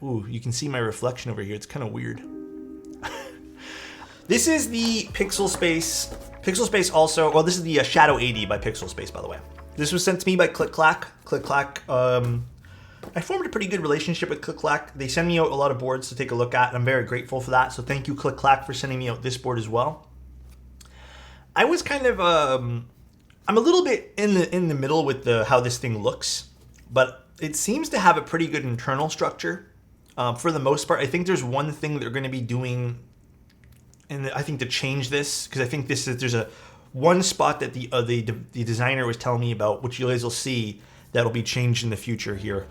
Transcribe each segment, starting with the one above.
Ooh, you can see my reflection over here. It's kind of weird. This is the Pixel Space. Pixel Space also, well, this is the Shadow 80 by Pixel Space, by the way. This was sent to me by ClickClack. ClickClack, I formed a pretty good relationship with ClickClack. They send me out a lot of boards to take a look at, and I'm very grateful for that. So thank you, ClickClack, for sending me out this board as well. I was kind of, I'm a little bit in the middle with how this thing looks, but it seems to have a pretty good internal structure. For the most part, I think there's one thing that they're going to be doing, and I think to change this, because I think there's one spot that the designer was telling me about, which you guys will see, that'll be changed in the future here,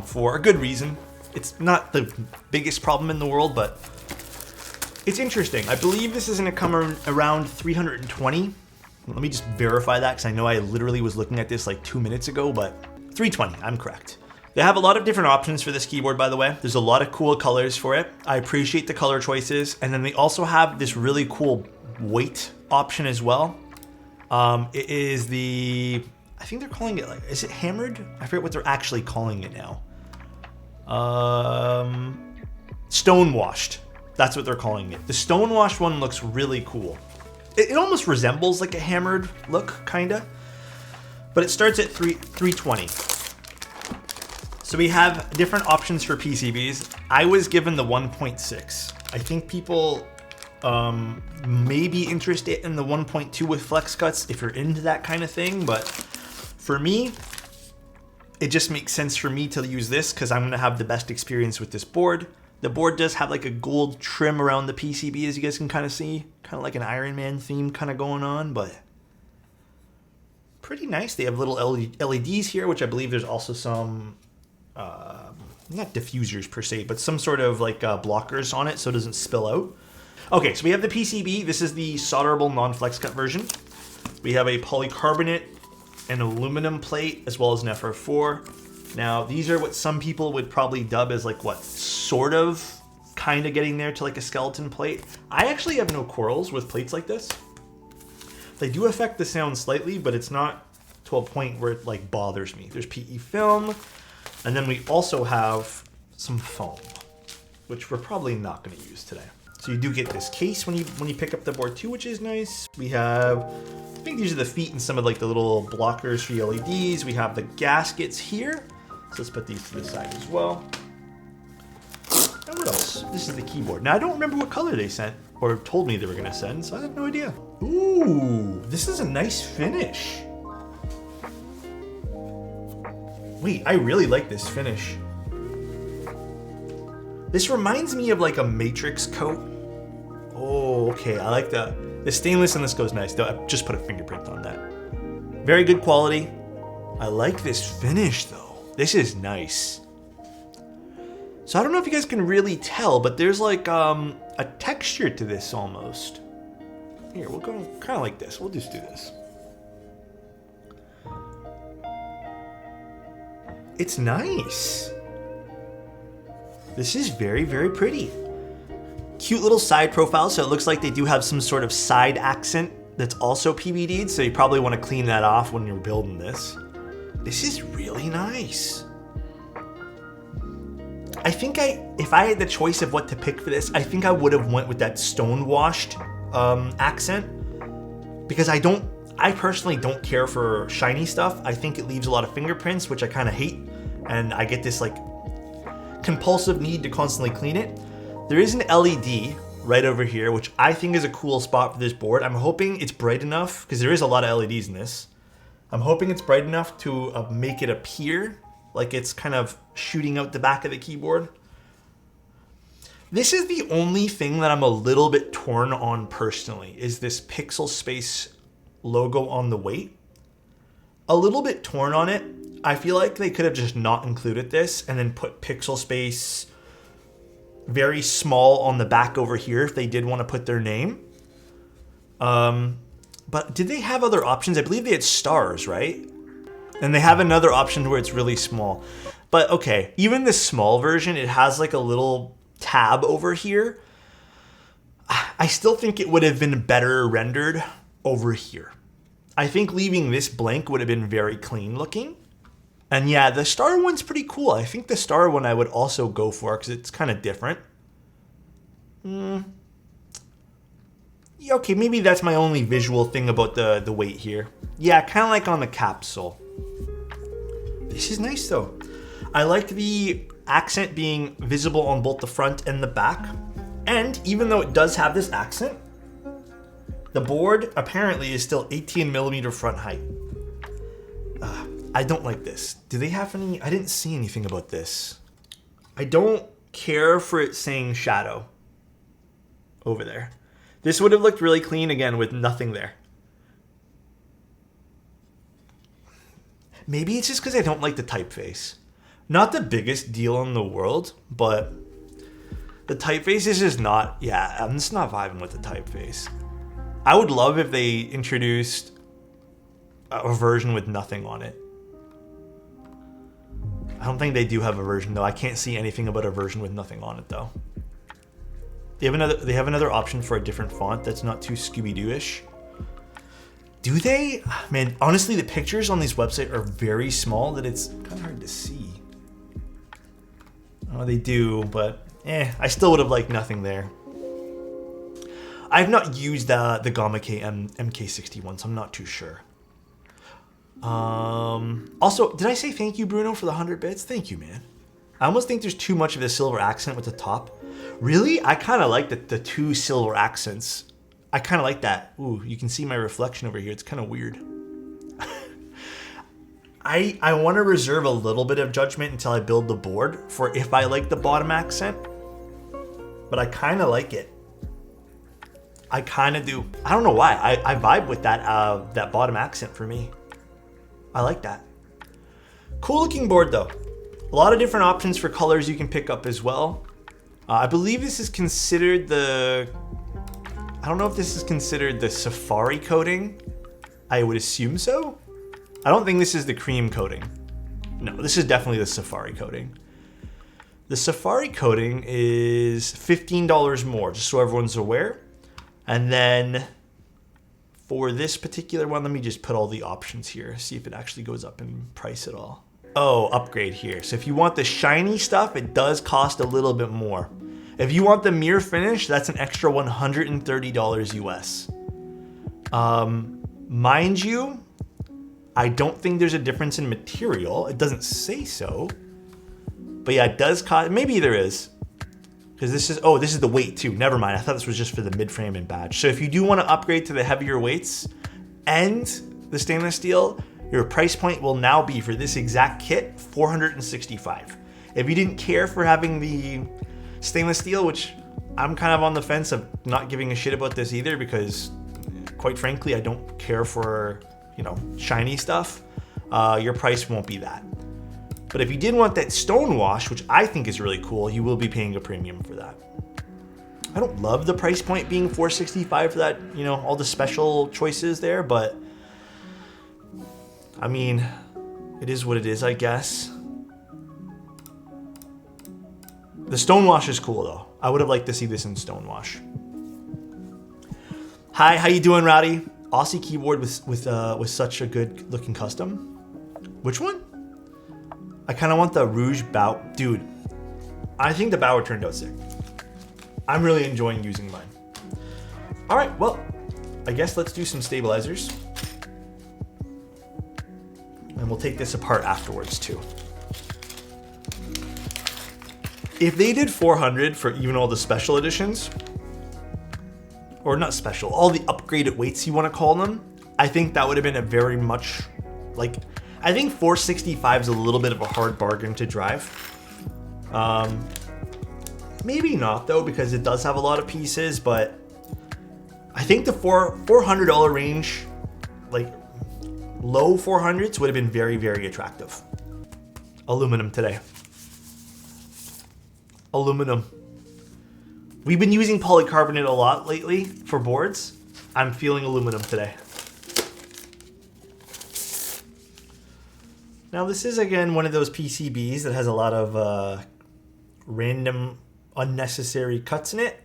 for a good reason. It's not the biggest problem in the world, but it's interesting. I believe this is going to come around 320. Let me just verify that, because I know I literally was looking at this like 2 minutes ago, but 320, I'm correct. They have a lot of different options for this keyboard, by the way. There's a lot of cool colors for it. I appreciate the color choices. And then they also have this really cool weight option as well. It is I think they're calling it, is it hammered? I forget what they're actually calling it now. Stone washed. That's what they're calling it. The stone washed one looks really cool. It almost resembles like a hammered look, kinda. But it starts at 320. So we have different options for PCBs. I was given the 1.6. I think people may be interested in the 1.2 with flex cuts if you're into that kind of thing, but for me, it just makes sense for me to use this because I'm gonna have the best experience with this board. The board does have like a gold trim around the PCB, as you guys can kind of see, kind of like an Iron Man theme kind of going on, but pretty nice. They have little LEDs here, which I believe there's also some not diffusers per se, but some sort of like blockers on it so it doesn't spill out. Okay, so we have the PCB. This is the solderable non-flex cut version. We have a polycarbonate and aluminum plate as well as an FR4. Now, these are what some people would probably dub as like what, sort of, kind of getting there to like a skeleton plate. I actually have no quarrels with plates like this. They do affect the sound slightly, but it's not to a point where it like bothers me. There's PE film. And then we also have some foam, which we're probably not going to use today. So you do get this case when you pick up the board too, which is nice. We have, I think these are the feet and some of like the little blockers for the LEDs. We have the gaskets here. So let's put these to the side as well. And what else? This is the keyboard. Now I don't remember what color they sent or told me they were going to send, so I have no idea. Ooh, this is a nice finish. Wait, I really like this finish. This reminds me of like a matrix coat. Oh, okay, I like the stainless in this goes nice. I just put a fingerprint on that. Very good quality. I like this finish though. This is nice. So I don't know if you guys can really tell, but there's like a texture to this almost. Here, we'll go kind of like this. We'll just do this. It's nice. This is very, very pretty. Cute little side profile, so it looks like they do have some sort of side accent that's also PVD'd, so you probably want to clean that off when you're building this. This is really nice. I think if I had the choice of what to pick for this, I think I would have went with that stone washed accent, because I personally don't care for shiny stuff. I think it leaves a lot of fingerprints, which I kind of hate, and I get this like compulsive need to constantly clean it. There is an LED right over here, which I think is a cool spot for this board. I'm hoping it's bright enough, because there is a lot of LEDs in this. I'm hoping it's bright enough to make it appear like it's kind of shooting out the back of the keyboard. This is the only thing that I'm a little bit torn on personally, is this Pixel Space logo on the weight. A little bit torn on it. I feel like they could have just not included this and then put Pixel Space very small on the back over here if they did want to put their name. But did they have other options? I believe they had stars, right? And they have another option where it's really small. But okay, even the small version, it has like a little tab over here. I still think it would have been better rendered over here. I think leaving this blank would have been very clean looking. And yeah, the star one's pretty cool. I think the star one I would also go for because it's kind of different. Yeah, okay, maybe that's my only visual thing about the weight here. Yeah, kind of like on the Capsule. This is nice though. I like the accent being visible on both the front and the back. And even though it does have this accent, the board apparently is still 18 millimeter front height. I don't like this. Do they have any? I didn't see anything about this. I don't care for it saying shadow over there. This would have looked really clean again with nothing there. Maybe it's just because I don't like the typeface. Not the biggest deal in the world, but the typeface is just not, yeah, I'm just not vibing with the typeface. I would love if they introduced a version with nothing on it. I don't think they do have a version though. I can't see anything about a version with nothing on it though. They have another option for a different font that's not too Scooby-Doo-ish. Do they? Man, honestly, the pictures on these websites are very small that it's kind of hard to see. Oh, they do, but I still would have liked nothing there. I've not used the Gamma K MK61, so I'm not too sure. Also, did I say thank you, Bruno, for the 100 bits? Thank you, man. I almost think there's too much of a silver accent with the top. Really? I kind of like the two silver accents. I kind of like that. Ooh, you can see my reflection over here. It's kind of weird. I want to reserve a little bit of judgment until I build the board for if I like the bottom accent. But I kind of like it. I kind of do. I don't know why. I vibe with that bottom accent for me. I like that. Cool looking board though. A lot of different options for colors you can pick up as well. I believe this is considered I don't know if this is considered the Safari coating. I would assume so. I don't think this is the cream coating. No, this is definitely the Safari coating. The Safari coating is $15 more, just so everyone's aware. And then for this particular one, let me just put all the options here, see if it actually goes up in price at all. Oh, upgrade here. So if you want the shiny stuff, it does cost a little bit more. If you want the mirror finish, that's an extra $130 US. Mind you, I don't think there's a difference in material. It doesn't say so. But yeah, it does cost, maybe there is. Because this is the weight too. Never mind, I thought this was just for the mid-frame and badge. So if you do want to upgrade to the heavier weights and the stainless steel, your price point will now be for this exact kit, $465. If you didn't care for having the stainless steel, which I'm kind of on the fence of not giving a shit about this either, because quite frankly, I don't care for, shiny stuff, your price won't be that. But if you did want that stone wash, which I think is really cool, you will be paying a premium for that. I don't love the price point being $465 for that, all the special choices there, but I mean, it is what it is, I guess. The stonewash is cool though. I would have liked to see this in stonewash. Hi, how you doing, Rowdy? Aussie keyboard with such a good looking custom. Which one? I kind of want the Rouge Bow. Dude, I think the Bauer turned out sick. I'm really enjoying using mine. All right, well, I guess let's do some stabilizers. And we'll take this apart afterwards too. If they did 400 for even all the special editions, or not special, all the upgraded weights you want to call them, I think that would have been a very much, I think 465 is a little bit of a hard bargain to drive. Maybe not though, because it does have a lot of pieces, but I think the $400 range, low 400s would have been very, very attractive. Aluminum today. Aluminum. We've been using polycarbonate a lot lately for boards. I'm feeling aluminum today. Now this is again one of those PCBs that has a lot of random unnecessary cuts in it.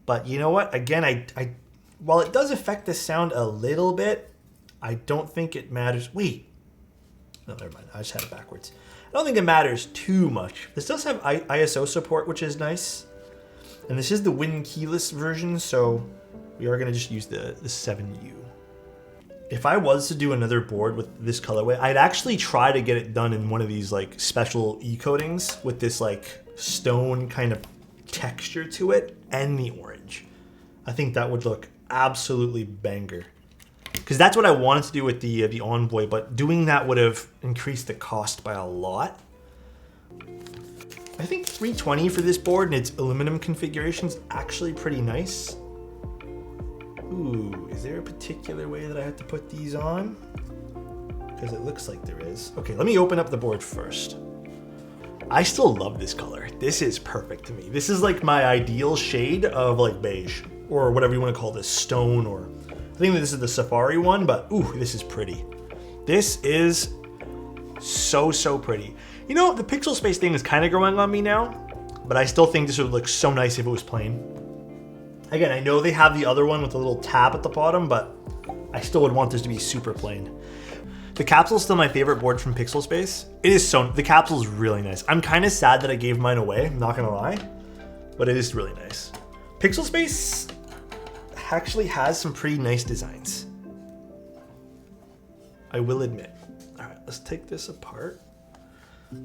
But you know what? Again, I while it does affect the sound a little bit, I don't think it matters. Wait, No, never mind. I just had it backwards. I don't think it matters too much. This does have ISO support, which is nice. And this is the Win keyless version, so we are going to just use the 7U. If I was to do another board with this colorway, I'd actually try to get it done in one of these like special e-coatings with this like stone kind of texture to it and the orange. I think that would look absolutely banger. Because that's what I wanted to do with the Envoy, but doing that would have increased the cost by a lot. I think 320 for this board and its aluminum configuration is actually pretty nice. Ooh, is there a particular way that I have to put these on? Because it looks like there is. Okay, let me open up the board first. I still love this color. This is perfect to me. This is like my ideal shade of like beige, or whatever you want to call this, stone, or I think this is the Safari one, but ooh, this is pretty. This is so pretty. You know, the pixel space thing is kind of growing on me now, but I still think this would look so nice if it was plain. Again, I know they have the other one with a little tab at the bottom, but I still would want this to be super plain. The Capsule is still my favorite board from Pixel Space. It is the Capsule is really nice. I'm kind of sad that I gave mine away, I'm not gonna lie, but it is really nice. Pixel Space actually has some pretty nice designs, I will admit. All right, let's take this apart.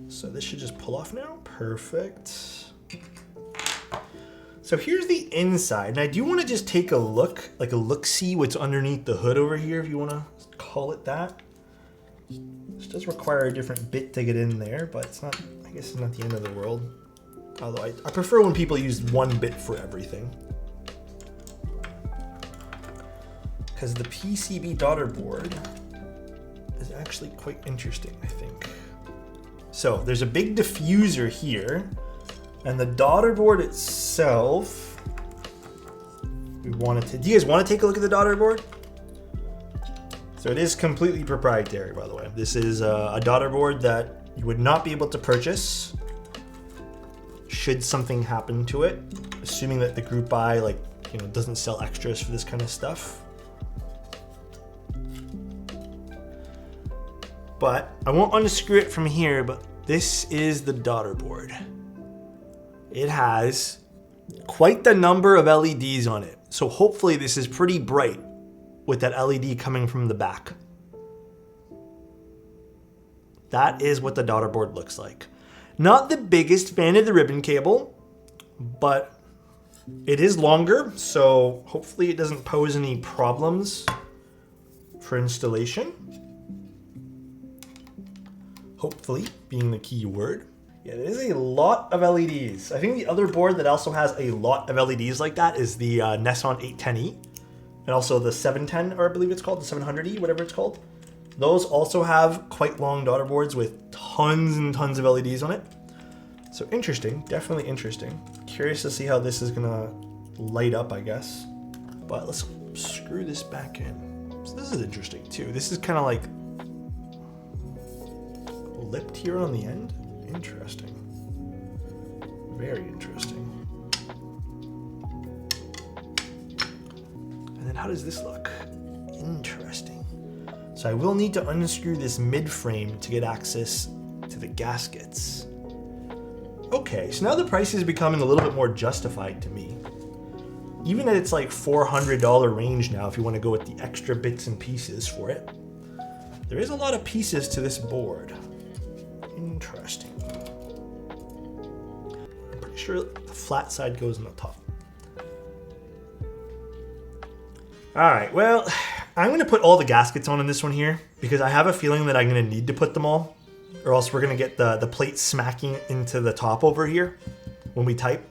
So this should just pull off now. Perfect. So here's the inside, and I do want to just take a look, like a look-see what's underneath the hood over here, if you want to call it that. This does require a different bit to get in there, but it's not, I guess it's not the end of the world. Although I prefer when people use one bit for everything. Because the PCB daughter board is actually quite interesting, I think. So there's a big diffuser here, and the daughter board itself, we wanted to, do you guys want to take a look at the daughter board? So it is completely proprietary, by the way. This is a daughter board that you would not be able to purchase should something happen to it, assuming that the group buy, like, you know, doesn't sell extras for this kind of stuff. But I won't unscrew it from here, but this is the daughter board. It has quite the number of LEDs on it. So hopefully this is pretty bright with that LED coming from the back. That is what the daughter board looks like. Not the biggest fan of the ribbon cable, but it is longer, so hopefully it doesn't pose any problems for installation. Hopefully, being the key word. Yeah, it is a lot of LEDs. I think the other board that also has a lot of LEDs like that is the Nesson 810E, and also the 710, or I believe it's called, the 700E, whatever it's called. Those also have quite long daughter boards with tons and tons of LEDs on it. So interesting, definitely interesting. Curious to see how this is gonna light up, I guess. But let's screw this back in. So this is interesting too. This is kind of like lipped here on the end. Interesting. Very interesting. And then how does this look? Interesting. So I will need to unscrew this mid frame to get access to the gaskets. Okay, so now the price is becoming a little bit more justified to me. Even at its like $400 range now, if you want to go with the extra bits and pieces for it. There is a lot of pieces to this board. Interesting. I'm pretty sure the flat side goes on the top. All right, well, I'm gonna put all the gaskets on in this one here because I have a feeling that I'm gonna need to put them all, or else we're gonna get the plate smacking into the top over here when we type.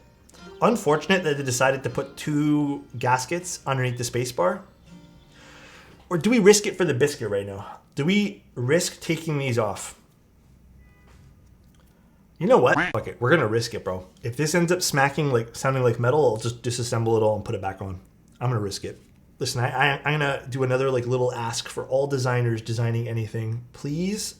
Unfortunate that they decided to put 2 gaskets underneath the spacebar. Or do we risk it for the biscuit right now? Do we risk taking these off? You know what? Fuck it, we're gonna risk it, bro. If this ends up smacking, like sounding like metal, I'll just disassemble it all and put it back on. I'm gonna risk it. Listen, I'm gonna do another like little ask for all designers designing anything. Please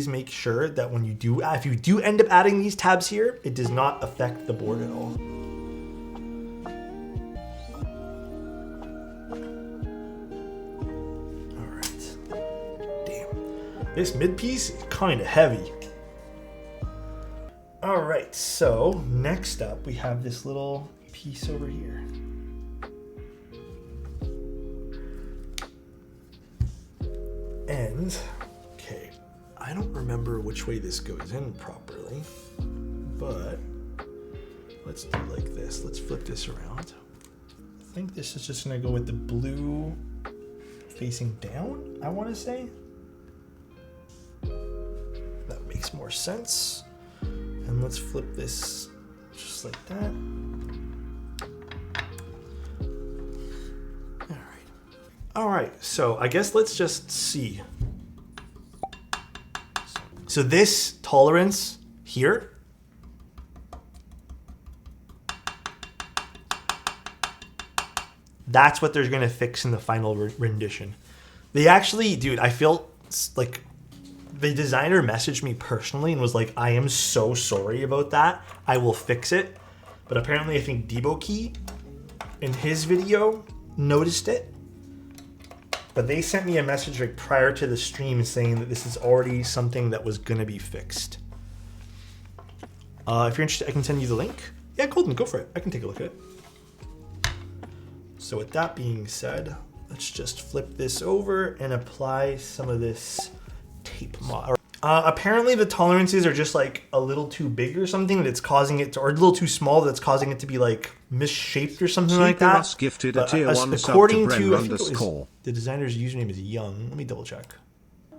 make sure that when you do, if you do end up adding these tabs here, it does not affect the board at all. All right. Damn. This mid piece is kind of heavy. All right, so next up we have this little piece over here. And, okay, I don't remember which way this goes in properly, but let's do like this. Let's flip this around. I think this is just gonna go with the blue facing down, I wanna say. That makes more sense. And let's flip this just like that. All right, so I guess let's just see. So this tolerance here, that's what they're gonna fix in the final rendition. They actually, dude, I feel like the designer messaged me personally and was like, I am so sorry about that. I will fix it. But apparently I think Deboki in his video noticed it. But they sent me a message like prior to the stream saying that this is already something that was gonna be fixed. If you're interested, I can send you the link. Yeah, Golden, go for it. I can take a look at it. So with that being said, let's just flip this over and apply some of this tape mod. Apparently the tolerances are just like a little too big or something that's causing it to, or a little too small that's causing it to be like misshaped or something like that. Russ gifted a tier 1 according sub to, I think it was, the designer's username is Young. Let me double check.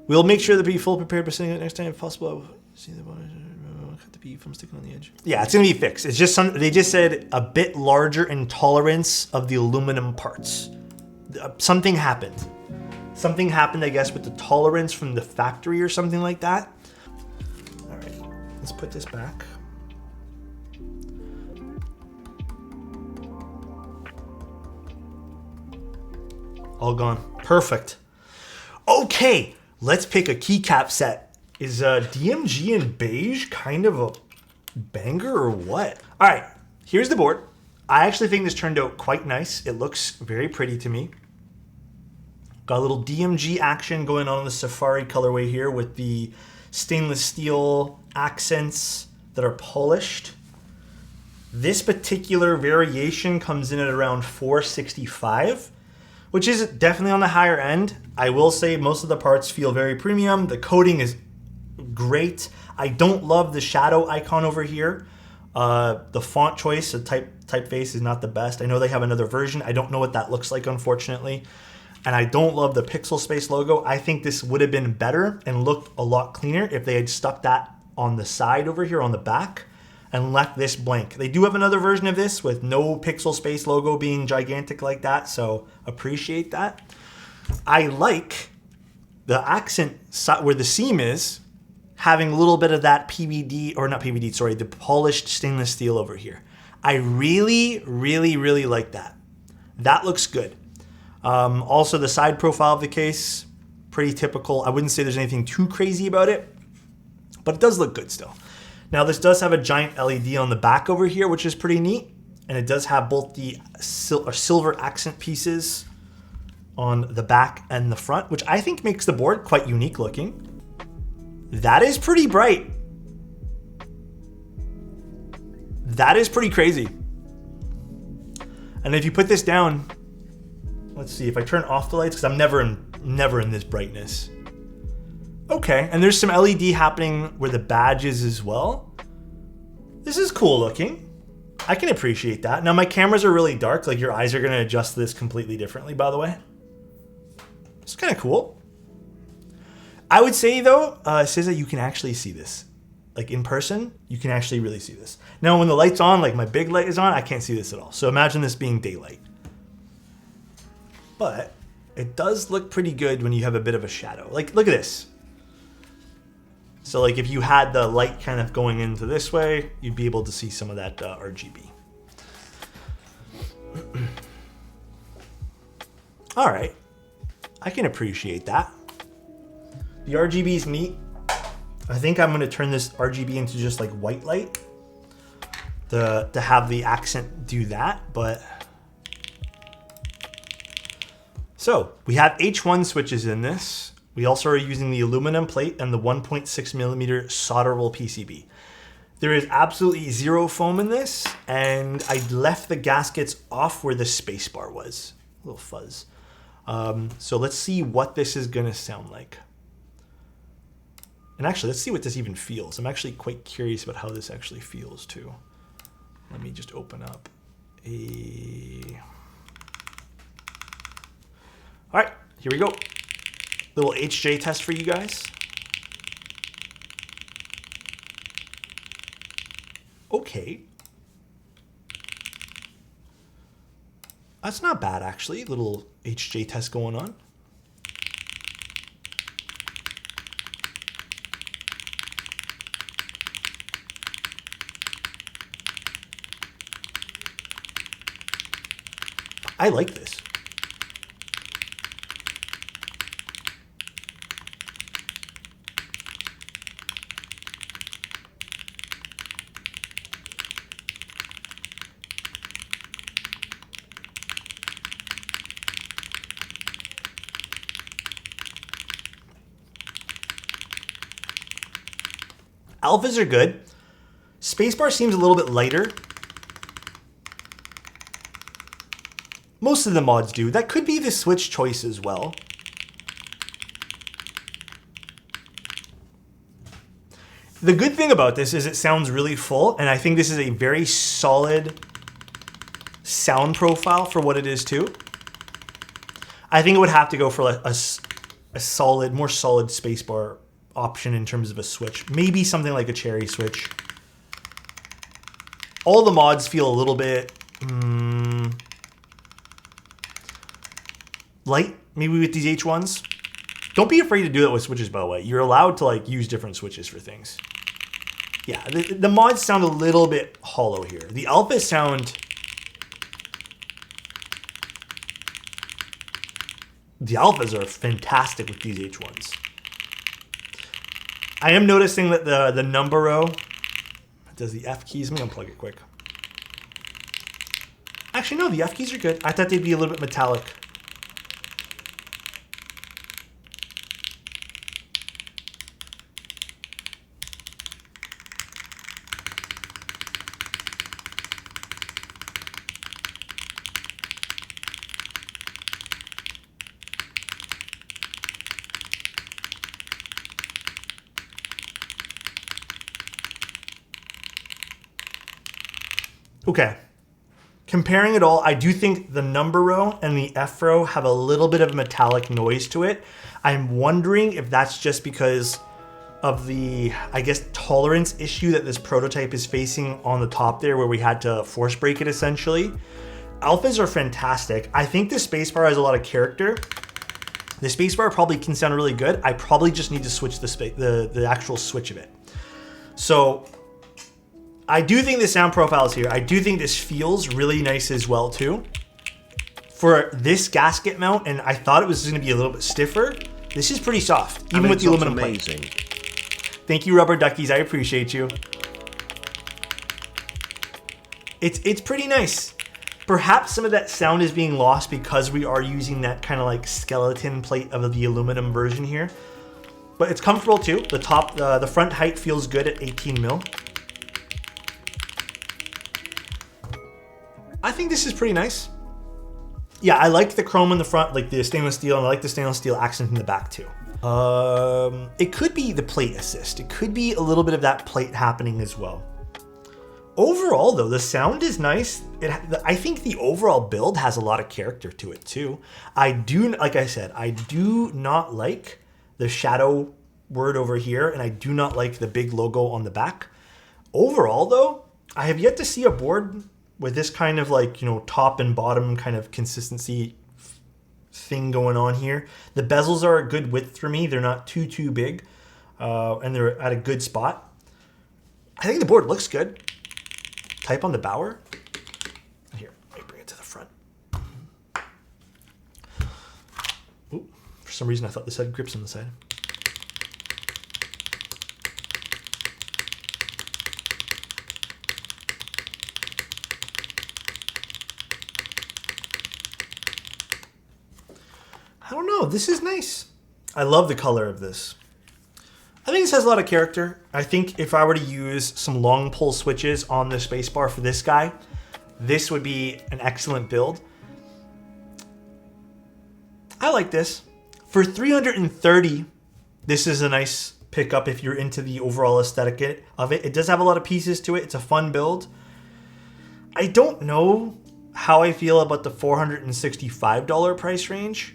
We'll make sure to be full prepared by sending it next time if possible. See the cut the bead from sticking on the edge. Yeah, it's gonna be fixed. It's just they just said a bit larger in tolerance of the aluminum parts. Something happened. Something happened, I guess, with the tolerance from the factory or something like that. All right, let's put this back. All gone. Perfect. Okay, let's pick a keycap set. Is DMG in beige kind of a banger or what? All right, here's the board. I actually think this turned out quite nice. It looks very pretty to me. Got a little DMG action going on in the Safari colorway here with the stainless steel accents that are polished. This particular variation comes in at around $465, which is definitely on the higher end. I will say most of the parts feel very premium. The coating is great. I don't love the shadow icon over here. The font choice, the typeface is not the best. I know they have another version. I don't know what that looks like, unfortunately. And I don't love the Pixel Space logo. I think this would have been better and looked a lot cleaner if they had stuck that on the side over here on the back and left this blank. They do have another version of this with no Pixel Space logo being gigantic like that, so appreciate that. I like the accent where the seam is, having a little bit of that PVD, or not PVD, sorry, the polished stainless steel over here. I really, really, really like that. That looks good. Also, the side profile of the case, pretty typical. I wouldn't say there's anything too crazy about it, but it does look good still. Now, this does have a giant LED on the back over here, which is pretty neat. And it does have both the silver accent pieces on the back and the front, which I think makes the board quite unique looking. That is pretty bright. That is pretty crazy. And if you put this down, let's see if I turn off the lights, because I'm never in this brightness. Okay, and there's some LED happening where the badge is as well. This is cool looking. I can appreciate that. Now my cameras are really dark, like your eyes are gonna adjust this completely differently, by the way. It's kind of cool. I would say though, it says that you can actually see this. Like in person, you can actually really see this. Now when the light's on, like my big light is on, I can't see this at all. So imagine this being daylight. But it does look pretty good when you have a bit of a shadow. Like, look at this. So like if you had the light kind of going into this way, you'd be able to see some of that RGB. All right, I can appreciate that. The RGB is neat. I think I'm gonna turn this RGB into just like white light to have the accent do that, but. So we have H1 switches in this. We also are using the aluminum plate and the 1.6 millimeter solderable PCB. There is absolutely zero foam in this, and I left the gaskets off where the space bar was. A little fuzz. So let's see what this is gonna sound like. And actually, let's see what this even feels. I'm actually quite curious about how this actually feels too. Let me just open up a... All right, here we go. Little HJ test for you guys. Okay. That's not bad, actually. Little HJ test going on. I like this. Alphas are good. Spacebar seems a little bit lighter. Most of the mods do. That could be the switch choice as well. The good thing about this is it sounds really full, and I think this is a very solid sound profile for what it is too. I think it would have to go for a solid, more solid spacebar option in terms of a switch. Maybe something like a cherry switch. All the mods feel a little bit light, maybe with these H1s. Don't be afraid to do that with switches, by the way. You're allowed to like use different switches for things. Yeah, the mods sound a little bit hollow here. The alphas sound... The alphas are fantastic with these H1s. I am noticing that the number row, does the F keys, let me unplug it quick. Actually, no, the F keys are good. I thought they'd be a little bit metallic. Okay, comparing it all, I do think the number row and the F row have a little bit of metallic noise to it. I'm wondering if that's just because of the, I guess, tolerance issue that this prototype is facing on the top there, where we had to force break it essentially. Alphas are fantastic. I think the spacebar has a lot of character. The spacebar probably can sound really good. I probably just need to switch the actual switch of it. So I do think the sound profile is here. I do think this feels really nice as well too. For this gasket mount, and I thought it was going to be a little bit stiffer, this is pretty soft, even with the aluminum plate. Thank you, Rubber Duckies. I appreciate you. It's pretty nice. Perhaps some of that sound is being lost because we are using that kind of like skeleton plate of the aluminum version here. But it's comfortable too. The front height feels good at 18 mil. I think this is pretty nice. Yeah, I like the chrome in the front, like the stainless steel, and I like the stainless steel accent in the back too. It could be the plate assist. It could be a little bit of that plate happening as well. Overall though, the sound is nice. I think the overall build has a lot of character to it too. Like I said, I do not like the shadow word over here, and I do not like the big logo on the back. Overall though, I have yet to see a board with this kind of like, you know, top and bottom kind of consistency thing going on here. The bezels are a good width for me. They're not too big, and they're at a good spot. I think the board looks good. Type on the Bauer. Here, let me bring it to the front. Ooh, for some reason I thought this had grips on the side. I don't know, this is nice. I love the color of this. I think this has a lot of character. I think if I were to use some long pull switches on the spacebar for this guy, this would be an excellent build. I like this. For $330, this is a nice pickup if you're into the overall aesthetic of it. It does have a lot of pieces to it. It's a fun build. I don't know how I feel about the $465 price range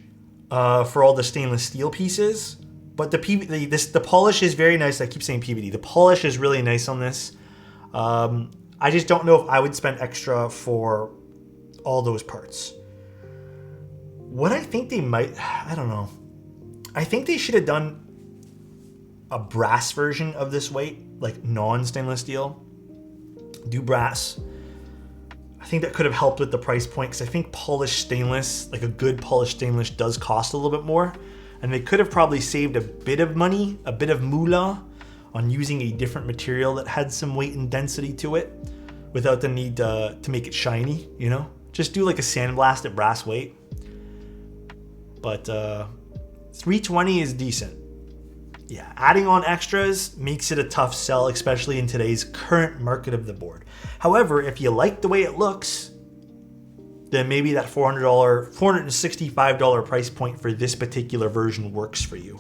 for all the stainless steel pieces. But the polish is very nice. I keep saying PVD. The polish is really nice on this. I just don't know if I would spend extra for all those parts. What I think they might, I don't know. I think they should have done a brass version of this weight, like non-stainless steel. Do brass. I think that could have helped with the price point because I think polished stainless, like a good polished stainless, does cost a little bit more. And they could have probably saved a bit of money, a bit of moolah on using a different material that had some weight and density to it without the need to make it shiny, you know? Just do like a sandblasted brass weight. But $320 is decent. Yeah, adding on extras makes it a tough sell, especially in today's current market of the board. However, if you like the way it looks, then maybe that $465 price point for this particular version works for you.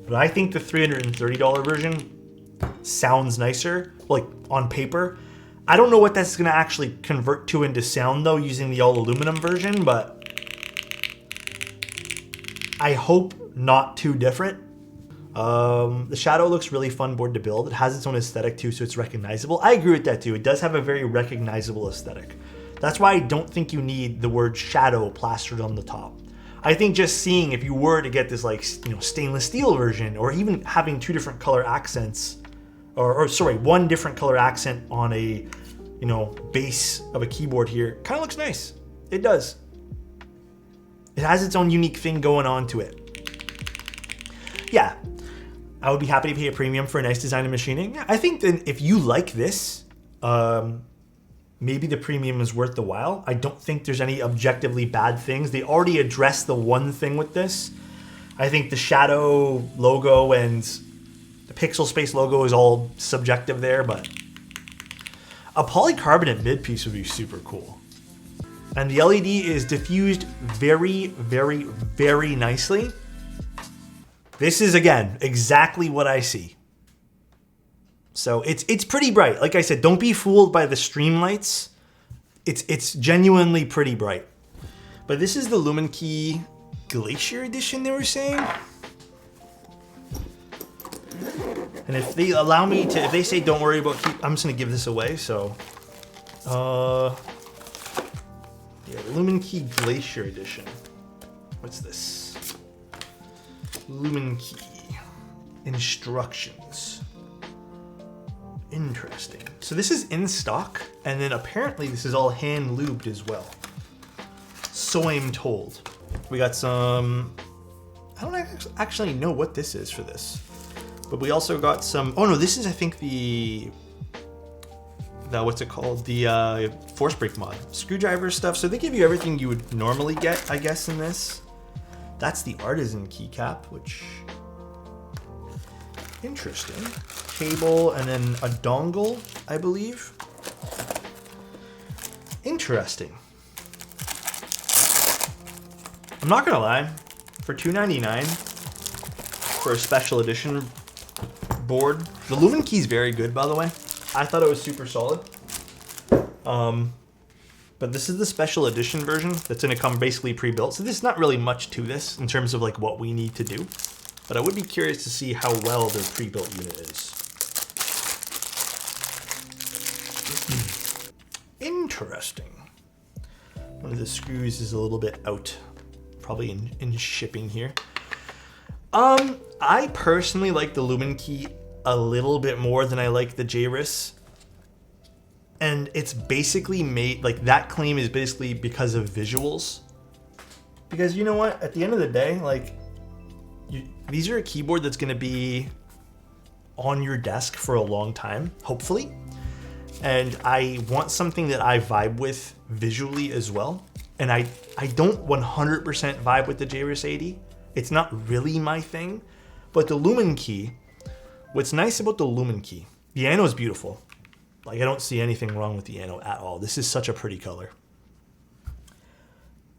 But I think the $330 version sounds nicer, like on paper. I don't know what that's going to actually convert to into sound though using the all aluminum version, but I hope not too different. The Shadow looks really fun board to build. It has its own aesthetic too, so it's recognizable. I agree with that too. It does have a very recognizable aesthetic. That's why I don't think you need the word Shadow plastered on the top. I think just seeing if you were to get this like, you know, stainless steel version, or even having two different color accents, or sorry, one different color accent on a, you know, base of a keyboard here, kind of looks nice. It does. It has its own unique thing going on to it. Yeah, I would be happy to pay a premium for a nice design and machining. Yeah, I think that if you like this, maybe the premium is worth the while. I don't think there's any objectively bad things. They already addressed the one thing with this. I think the Shadow logo and the Pixel Space logo is all subjective there, but a polycarbonate mid piece would be super cool. And the LED is diffused very, very, very nicely. This is, again, exactly what I see. So it's pretty bright. Like I said, don't be fooled by the stream lights. It's genuinely pretty bright. But this is the Lumen Key Glacier edition, they were saying. And if they allow me to, if they say don't worry about I'm just gonna give this away. So, yeah, Lumen Key Glacier edition. What's this? Lumen Key instructions. Interesting. So this is in stock, and then apparently this is all hand lubed as well. So I'm told. We got some, I don't actually know what this is for this, but we also got some, oh no, this is I think the what's it called? The force brake mod. Screwdriver stuff. So they give you everything you would normally get, I guess, in this. That's the Artisan keycap, which, interesting. Cable and then a dongle, I believe. Interesting. I'm not gonna lie, for $2.99 for a special edition board, the Lumen Key is very good, by the way. I thought it was super solid. But this is the special edition version that's gonna come basically pre-built. So there's not really much to this in terms of like what we need to do. But I would be curious to see how well their pre-built unit is. Interesting. One of the screws is a little bit out, probably in shipping here. I personally like the Lumen Key a little bit more than I like the JRIS. And it's basically made, like that claim is basically because of visuals. Because you know what, at the end of the day, like, these are a keyboard that's gonna be on your desk for a long time, hopefully. And I want something that I vibe with visually as well. And I don't 100% vibe with the JRIS 80. It's not really my thing, but the lumen key, what's nice about the lumen key, the ano is beautiful. Like I don't see anything wrong with the ano at all. This is such a pretty color.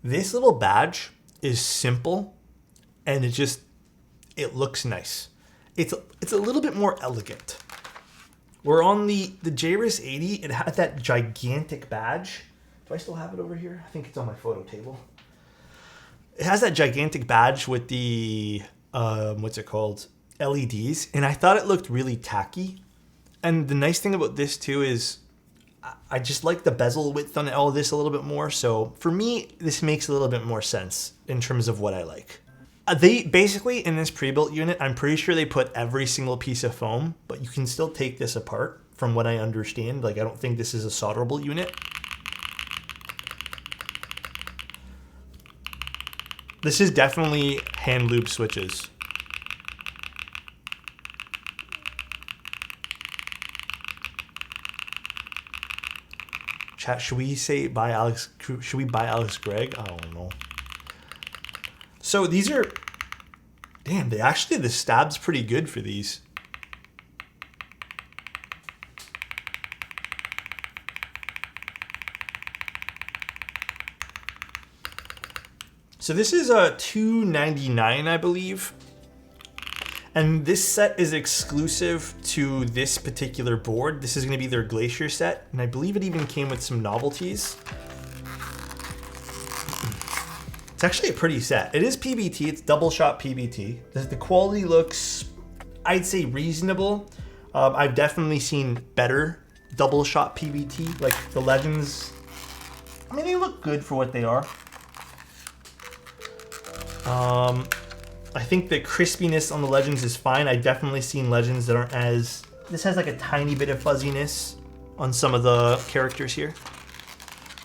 This little badge is simple and it looks nice. It's a little bit more elegant. We're on the JRIS 80, it had that gigantic badge. Do I still have it over here? I think it's on my photo table. It has that gigantic badge with the, what's it called? LEDs. And I thought it looked really tacky. And the nice thing about this too is I just like the bezel width on all of this a little bit more. So for me, this makes a little bit more sense in terms of what I like. They basically, in this pre-built unit, I'm pretty sure they put every single piece of foam, but you can still take this apart from what I understand. Like I don't think this is a solderable unit. This is definitely hand lube switches. Chat, should we say buy Alex? Should we buy Alex Gregg? I don't know. So these are, damn, the stab's pretty good for these. So this is a $2.99, I believe. And this set is exclusive to this particular board. This is gonna be their Glacier set. And I believe it even came with some novelties. It's actually a pretty set. It is PBT, it's double shot PBT. The quality looks, I'd say reasonable. I've definitely seen better double shot PBT, like the Legends. I mean, they look good for what they are. I think the crispiness on the Legends is fine. I've definitely seen Legends that aren't as, this has like a tiny bit of fuzziness on some of the characters here.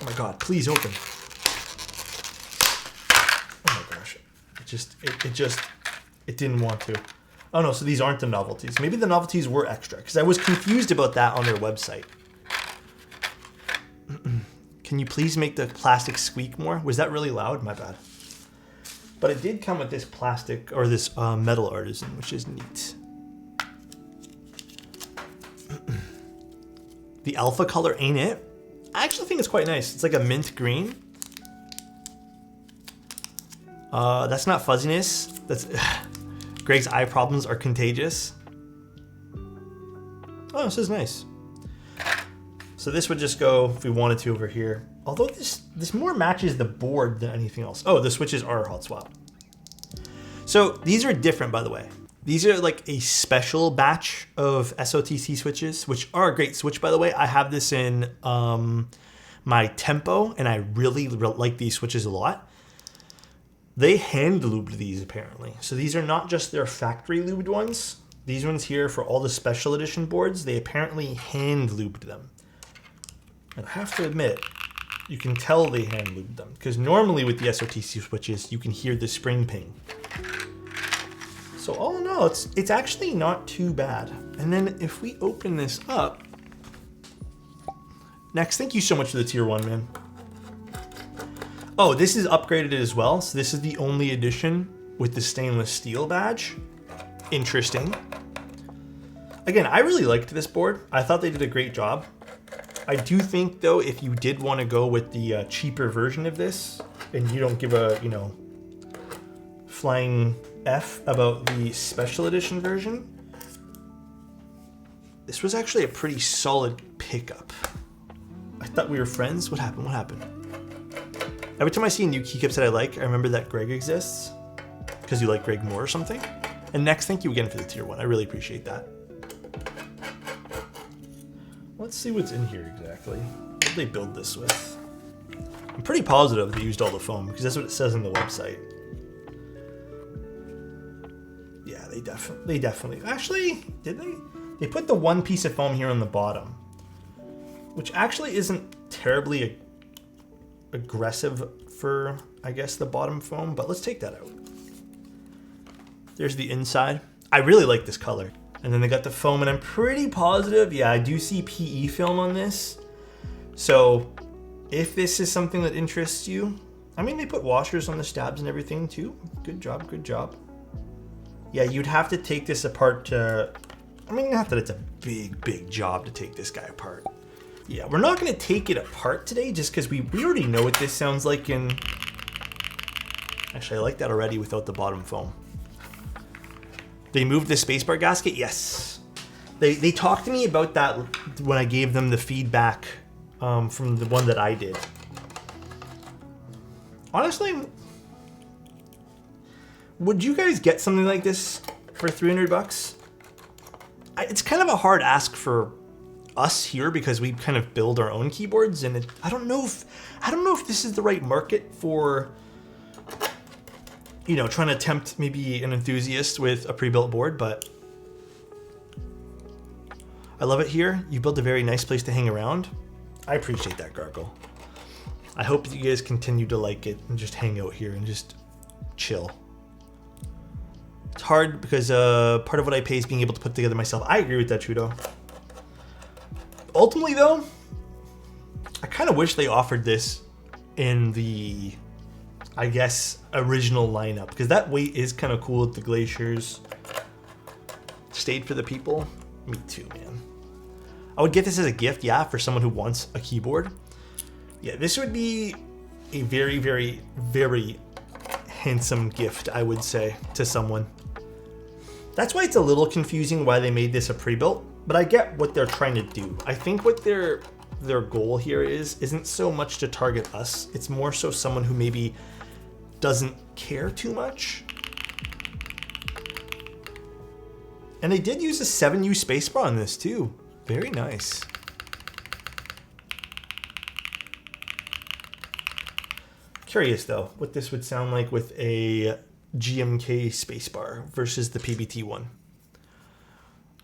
Oh my God, please open. Oh my gosh, it didn't want to. Oh no, so these aren't the novelties. Maybe the novelties were extra because I was confused about that on their website. Can you please make the plastic squeak more? Was that really loud? My bad. But it did come with this plastic or this metal artisan, which is neat. The alpha color ain't it? I actually think it's quite nice. It's like a mint green. That's not fuzziness. That's Greg's eye problems are contagious. Oh, this is nice. So this would just go if we wanted to over here. Although this more matches the board than anything else. Oh, the switches are hot swap. So these are different, by the way. These are like a special batch of SOTC switches, which are a great switch, by the way. I have this in my Tempo, and I really like these switches a lot. They hand lubed these apparently. So these are not just their factory lubed ones. These ones here for all the special edition boards, they apparently hand lubed them. And I have to admit, you can tell they hand lubed them because normally with the SOTC switches, you can hear the spring ping. So all in all, it's actually not too bad. And then if we open this up, next, thank you so much for the tier 1, man. Oh, this is upgraded as well. So this is the only edition with the stainless steel badge. Interesting. Again, I really liked this board. I thought they did a great job. I do think though, if you did want to go with the cheaper version of this, and you don't give a, flying F about the special edition version, this was actually a pretty solid pickup. I thought we were friends. What happened? What happened? Every time I see a new keycaps that I like, I remember that Greg exists because you like Greg more or something. And next, thank you again for the tier 1. I really appreciate that. Let's see what's in here exactly. What did they build this with? I'm pretty positive they used all the foam because that's what it says on the website. Yeah, they definitely. Actually, did they? They put the one piece of foam here on the bottom, which actually isn't terribly aggressive for, I guess, the bottom foam, but let's take that out. There's the inside. I really like this color. And then they got the foam, and I'm pretty positive, yeah, I do see PE film on this. So if this is something that interests you, I mean, they put washers on the stabs and everything too. Good job, good job. Yeah, you'd have to take this apart to... I mean, not that it's a big job to take this guy apart. Yeah, we're not going to take it apart today just because we already know what this sounds like in... Actually, I like that already without the bottom foam. They moved the spacebar gasket? Yes. They talked to me about that when I gave them the feedback from the one that I did. Honestly, would you guys get something like this for 300 bucks? It's kind of a hard ask for us here because we kind of build our own keyboards, and I don't know if this is the right market for, you know, trying to tempt maybe an enthusiast with a pre-built board, but I love it here. You built a very nice place to hang around. I appreciate that, Gargle. I hope that you guys continue to like it and just hang out here and just chill. It's hard because part of what I pay is being able to put together myself. I agree with that, Trudeau. Ultimately, though, I kind of wish they offered this in the, I guess, original lineup, because that weight is kind of cool with the Glaciers. Stayed for the people. Me too, man. I would get this as a gift, yeah, for someone who wants a keyboard. Yeah, this would be a very, very, very handsome gift, I would say, to someone. That's why it's a little confusing why they made this a pre-built, but I get what they're trying to do. I think what their goal here isn't so much to target us. It's more so someone who maybe doesn't care too much. And they did use a 7U spacebar on this too. Very nice. Curious though, what this would sound like with a GMK spacebar versus the PBT one.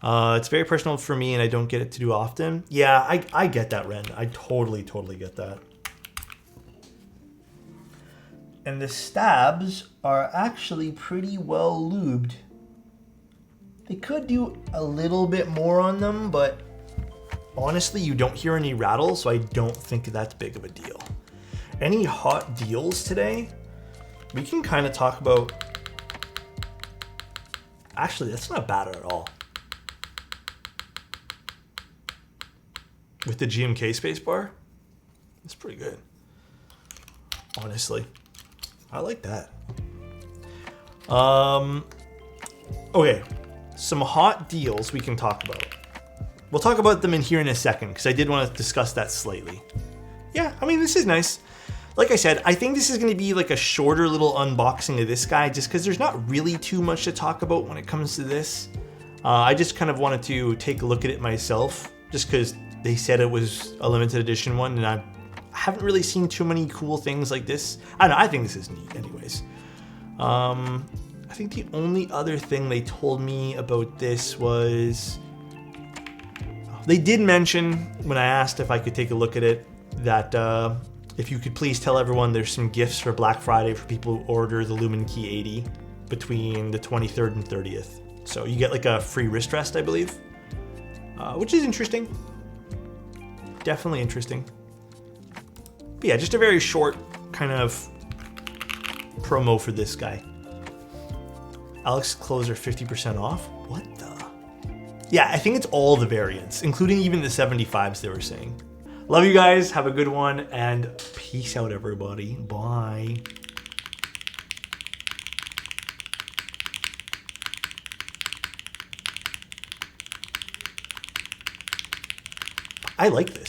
It's very personal for me and I don't get it to do often. Yeah, I get that, Ren. I totally get that. And the stabs are actually pretty well lubed. They could do a little bit more on them, but honestly, you don't hear any rattle, so I don't think that's big of a deal. Any hot deals today? We can kind of talk about... Actually, that's not bad at all. With the GMK spacebar, it's pretty good. Honestly, I like that. Okay, some hot deals we can talk about. We'll talk about them in here in a second because I did want to discuss that slightly. Yeah, I mean, this is nice. Like I said, I think this is going to be like a shorter little unboxing of this guy just because there's not really too much to talk about when it comes to this. I just kind of wanted to take a look at it myself just because they said it was a limited edition one and I haven't really seen too many cool things like this. I don't know, I think this is neat anyways. I think the only other thing they told me about this was... They did mention, when I asked if I could take a look at it, that if you could please tell everyone there's some gifts for Black Friday for people who order the Lumen Key 80 between the 23rd and 30th. So you get like a free wrist rest, I believe, which is interesting. Definitely interesting. But yeah, just a very short kind of promo for this guy. Alex clothes are 50% off? What the? Yeah, I think it's all the variants, including even the 75s they were saying. Love you guys, have a good one, and peace out, everybody. Bye. I like this.